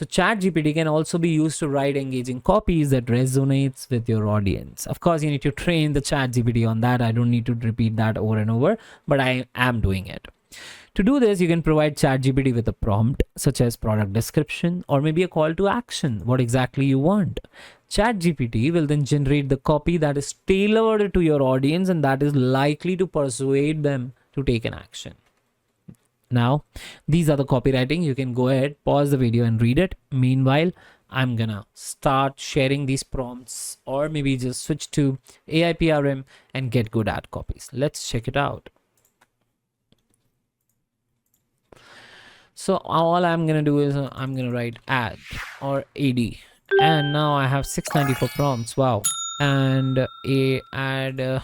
So ChatGPT can also be used to write engaging copies that resonates with your audience. Of course, you need to train the ChatGPT on that. I don't need to repeat that over and over, but I am doing it. To do this, you can provide ChatGPT with a prompt such as product description or maybe a call to action, what exactly you want. ChatGPT will then generate the copy that is tailored to your audience and that is likely to persuade them to take an action. Now, these are the copywriting. You can go ahead, pause the video and read it. Meanwhile, I'm gonna start sharing these prompts or maybe just switch to AI PRM and get good at copies. Let's check it out. So all I'm gonna do is I'm gonna write ad or AD, and now I have 694 prompts. Wow. And a ad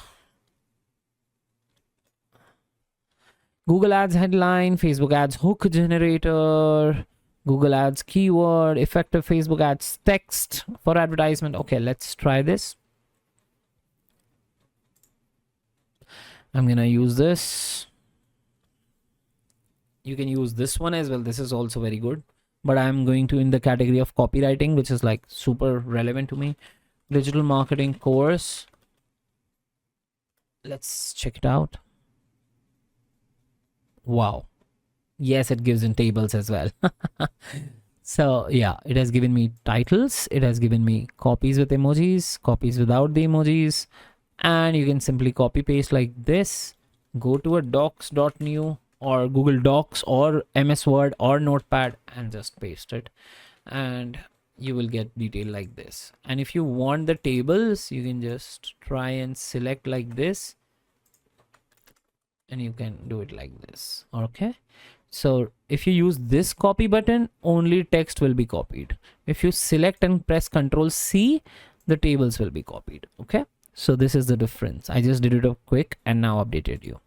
Google Ads headline, Facebook Ads hook generator, Google Ads keyword, effective Facebook Ads text for advertisement. Okay, let's try this. I'm gonna use this. You can use this one as well. This is also very good, but I'm going to in the category of copywriting, which is like super relevant to me. Digital marketing course. Let's check it out. Wow. Yes, it gives in tables as well. So yeah, it has given me titles. It has given me copies with emojis, copies without the emojis. And you can simply copy paste like this. Go to a docs.new or Google Docs or MS Word or Notepad and just paste it. And you will get detail like this. And if you want the tables, you can just try and select like this. And you can do it like this. Okay. So if you use this copy button, only text will be copied. If you select and press Ctrl C, the tables will be copied. Okay. So this is the difference. I just did it up quick and now updated you.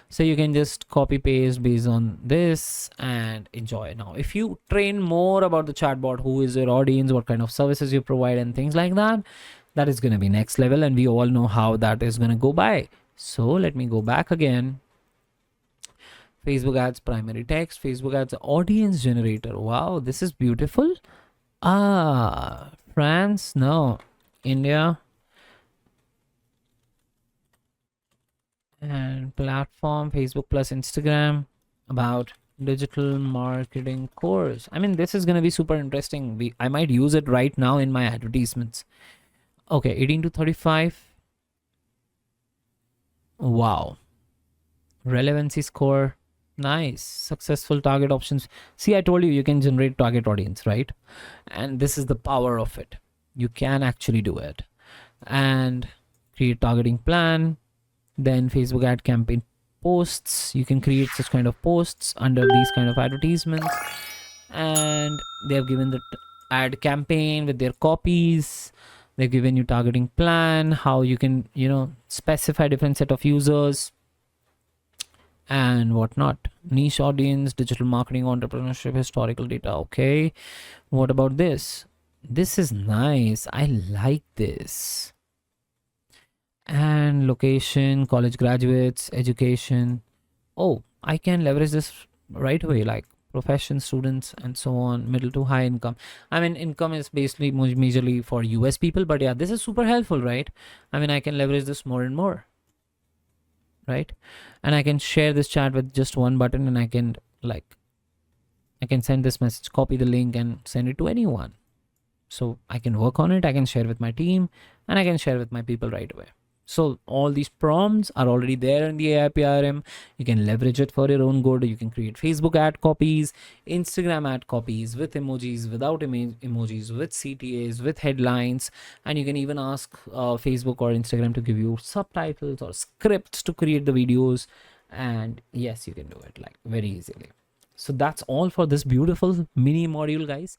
So you can just copy paste based on this and enjoy. Now, if you train more about the chatbot, who is your audience, what kind of services you provide and things like that, that is going to be next level. And we all know how that is going to go by. So let me go back again. Facebook ads, primary text, Facebook ads, audience generator. Wow, this is beautiful. France, no, India. And platform, Facebook plus Instagram, about digital marketing course. I mean, this is going to be super interesting. I might use it right now in my advertisements. Okay, 18 to 35. Wow. Relevancy score. Nice. Successful target options. See, I told you, you can generate target audience, right? And this is the power of it. You can actually do it. And create targeting plan. Then Facebook ad campaign posts. You can create such kind of posts under these kind of advertisements. And they have given the ad campaign with their copies. They've given you targeting plan, how you can, specify different set of users and whatnot. Niche audience, digital marketing, entrepreneurship, historical data. Okay. What about this? This is nice. I like this. And location, college graduates, education. Oh, I can leverage this right away, like profession, students, and so on, middle to high income. I mean, income is basically majorly for US people, but yeah, this is super helpful, right? I mean, I can leverage this more and more, right? And I can share this chat with just one button, and I can send this message, copy the link and send it to anyone. So I can work on it. I can share with my team and I can share with my people right away. So all these prompts are already there in the AI PRM. You can leverage it for your own good. You can create Facebook ad copies, Instagram ad copies with emojis, without emojis, with CTAs, with headlines. And you can even ask Facebook or Instagram to give you subtitles or scripts to create the videos. And yes, you can do it like very easily. So that's all for this beautiful mini module, guys.